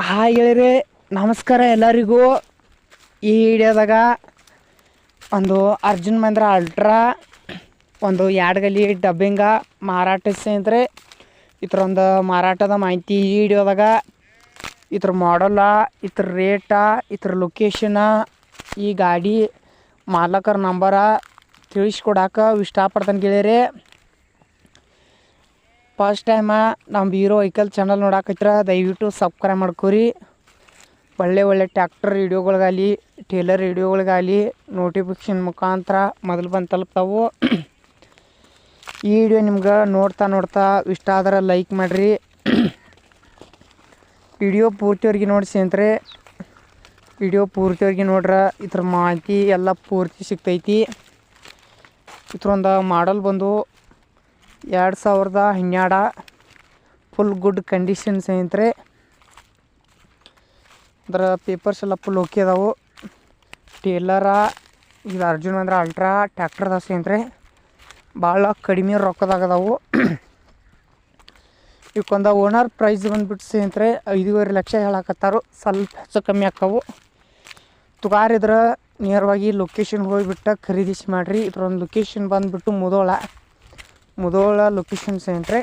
Hi ಗೆಳೆಯರೇ, ನಮಸ್ಕಾರ ಎಲ್ಲರಿಗೂ. ಈ ವಿಡಿಯೋದಾಗ ಒಂದು ಅರ್ಜುನ್ ಮಹೇಂದ್ರ ಅಲ್ಟ್ರಾ ಒಂದು 2 ಗಲಿ ಡಬ್ಬಿಂಗ ಮಾರಾಟ ಸ್ನೇಹಿತರೆ. ಈ ಥರ ಒಂದು ಮಾರಾಟದ ಮಾಹಿತಿ ಈ ವಿಡಿಯೋದಾಗ ಇದ್ರ ಮಾಡಲ್ಲ, ಇದ್ರ ರೇಟ, ಇದ್ರ ಲೊಕೇಶನ, ಈ ಗಾಡಿ ಮಾಲಕರ ನಂಬರ ತಿಳಿಸ್ಕೊಡಕ್ಕೆ ಇಷ್ಟಪಡ್ತಾನೆ ಗೆಳೆಯರೇ. ಫಸ್ಟ್ ಟೈಮ ನಮ್ಮ ಹೀರೋ ವೆಹಿಕಲ್ ಚಾನಲ್ ನೋಡಾಕತ್ರ ದಯವಿಟ್ಟು ಸಬ್ಸ್ಕ್ರೈಬ್ ಮಾಡ್ಕೊರಿ. ಒಳ್ಳೆ ಟ್ಯಾಕ್ಟರ್ ವಿಡಿಯೋಗಳಿಗಾಗಲಿ ಟೇಲರ್ ವಿಡಿಯೋಗಳಿಗಾಗಲಿ ನೋಟಿಫಿಕೇಷನ್ ಮುಖಾಂತರ ಮೊದಲು ಬಂದು ತಲುಪ್ತಾವು. ಈ ವಿಡಿಯೋ ನಿಮ್ಗೆ ನೋಡ್ತಾ ಇಷ್ಟ ಆದ್ರೆ ಲೈಕ್ ಮಾಡಿರಿ. ವಿಡಿಯೋ ಪೂರ್ತಿವರೆಗೆ ನೋಡಿ ಸ್ನೇಹಿತರೆ. ವಿಡಿಯೋ ಪೂರ್ತಿವರೆಗೆ ನೋಡ್ರೆ ಇದ್ರ ಮಾಹಿತಿ ಎಲ್ಲ ಪೂರ್ತಿ ಸಿಗ್ತೈತಿ. ಇದ್ರೊಂದು ಮಾಡಲ್ ಬಂದು 2012 ಫುಲ್ ಗುಡ್ ಕಂಡೀಷನ್ ಸ್ನೇಹಿತರೆ. ಅದರ ಪೇಪರ್ಸ್ ಎಲ್ಲ ಫುಲ್ ಓಕೆ ಅದಾವು. ಟೇಲರ ಇದು ಅರ್ಜುನ್ ಮಹೇಂದ್ರ ಅಲ್ಟ್ರಾ ಟ್ಯಾಕ್ಟರ್ ಅದ ಸ್ನೇಹಿತರೆ. ಭಾಳ ಕಡಿಮೆ ರೊಕ್ಕದಾಗದಾವು. ಇವಕ್ಕೊಂದು ಓನರ್ ಪ್ರೈಸ್ ಬಂದುಬಿಟ್ಟು ಸ್ನೇಹಿತರೆ 5.5 ಲಕ್ಷ ಹೇಳಕತ್ತಾರು. ಸ್ವಲ್ಪ ಹೆಚ್ಚು ಕಮ್ಮಿ ಆಕ್ಕವು. ತುಗಾರಿದ್ರೆ ನೇರವಾಗಿ ಲೊಕೇಶನ್ ಹೋಗಿಬಿಟ್ಟು ಖರೀದಿಸಿ ಮಾಡಿರಿ. ಇದ್ರೊಂದು ಲೊಕೇಶನ್ ಬಂದುಬಿಟ್ಟು ಮುದೋಳ ಲೊಕೇಶನ್ ಸ್ನೇಹಿತರೆ.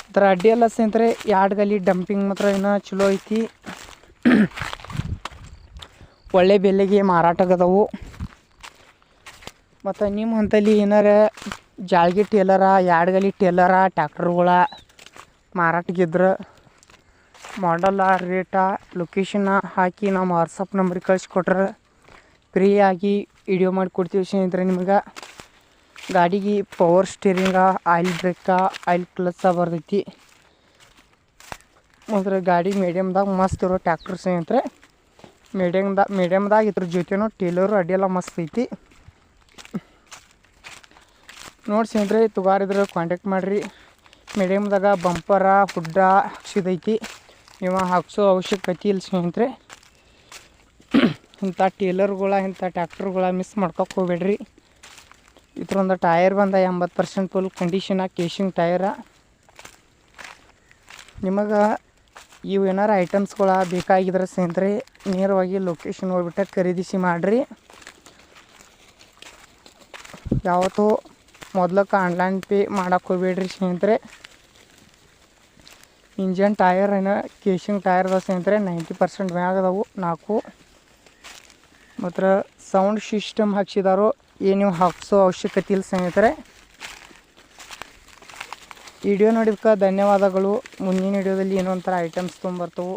ಇದರ ಅಡ್ಡಿ ಎಲ್ಲ ಸ್ನೇಹಿತರೆ 2 ಗಲಿ ಡಂಪಿಂಗ್ ಮಾತ್ರ ಏನೋ ಚಲೋ ಐತಿ. ಒಳ್ಳೆ ಬೆಲೆಗೆ ಮಾರಾಟಗದವು. ಮತ್ತು ನಿಮ್ಮ ಹಂತಲ್ಲಿ ಏನಾರ ಜಾಳ್ಗಿ ಟೇಲರ 2 ಗಲಿ ಟೇಲರ ಟ್ಯಾಕ್ಟರ್ಗಳ ಮಾರಾಟಗಿದ್ರೆ ಮಾಡಲ್ಲ, ರೇಟ, ಲೊಕೇಶನ್ನ ಹಾಕಿ ನಮ್ಮ ವಾಟ್ಸಪ್ ನಂಬರಿಗೆ ಕಳಿಸ್ಕೊಟ್ರೆ ಫ್ರೀಯಾಗಿ ವಿಡಿಯೋ ಮಾಡಿಕೊಡ್ತೀವಿ ಸ್ನೇಹಿತರೆ. ನಿಮಗೆ ಗಾಡಿಗೆ power steering, oil brake, oil clutch ಬರ್ತೈತಿ. ಮಾತ್ರ ಗಾಡಿ ಮೀಡಿಯಮ್ದಾಗ ಮಸ್ತ್ ಇರೋ ಟ್ಯಾಕ್ಟರ್ ಸ್ನೇಹಿತರೆ. ಮೀಡಿಯಮ್ದಾಗ ಇದ್ರ ಜೊತೆನೂ ಟೇಲರು ಅಡ್ಡಿಯೆಲ್ಲ ಮಸ್ತ್ ಐತಿ ನೋಡಿ ಸ್ನೇಹಿತರೆ. ತುಗಾರಿದ್ರೆ ಕಾಂಟ್ಯಾಕ್ಟ್ ಮಾಡಿರಿ. ಮೀಡಿಯಮ್ದಾಗ ಬಂಪರ ಹುಡ್ಡ ಹಾಕ್ಸಿದೈತಿ. ನೀವು ಹಾಕ್ಸೋ ಅವಶ್ಯಕತೆ ಇಲ್ಲ ಸ್ನೇಹಿತರೆ. ಇಂಥ ಟೇಲರ್ಗಳ ಇಂಥ ಟ್ಯಾಕ್ಟರ್ಗಳ ಮಿಸ್ ಮಾಡ್ಕೊಕ್ಕೆ ಹೋಗ್ಬೇಡ್ರಿ. ಇದ್ರೊಂದು ಟಯರ್ ಬಂದ 80% ಫುಲ್ ಕಂಡೀಷನ ಕೇಶಿಂಗ್ ಟಯರ. ನಿಮಗೆ ಇವು ಏನಾರ ಐಟಮ್ಸ್ಗಳ ಬೇಕಾಗಿದ್ರೆ ಸ್ನೇಹಿತರೆ ನೇರವಾಗಿ ಲೊಕೇಶನ್ ಹೋಗ್ಬಿಟ್ಟು ಖರೀದಿಸಿ ಮಾಡಿರಿ. ಯಾವತ್ತೂ ಮೊದ್ಲಕ್ಕೆ ಆನ್ಲೈನ್ ಪೇ ಮಾಡೋಕ್ಕೆ ಹೋಗ್ಬೇಡ್ರಿ ಸ್ನೇಹಿತರೆ. ಇಂಜನ್ ಟಯರ್ ಏನೋ ಕೇಶಿಂಗ್ ಟಯರ್ ಅದ ಸ್ನೇಹಿತರೆ. 90% ಮ್ಯಾಗ ಅದಾವು 4. ಮಾತ್ರ ಸೌಂಡ್ ಸಿಸ್ಟಮ್ ಹಾಕ್ಸಿದಾರೋ ಏನು ಹಾಕ್ಸೋ ಅವಶ್ಯಕತೆ ಇಲ್ಲ ಸ್ನೇಹಿತರೆ. ವಿಡಿಯೋ ನೋಡಿದಕ್ಕೆ ಧನ್ಯವಾದಗಳು. ಮುಂದಿನ ವಿಡಿಯೋದಲ್ಲಿ ಏನೋ ಒಂಥರ ಐಟಮ್ಸ್ ತೊಗೊಂಬರ್ತವೆ.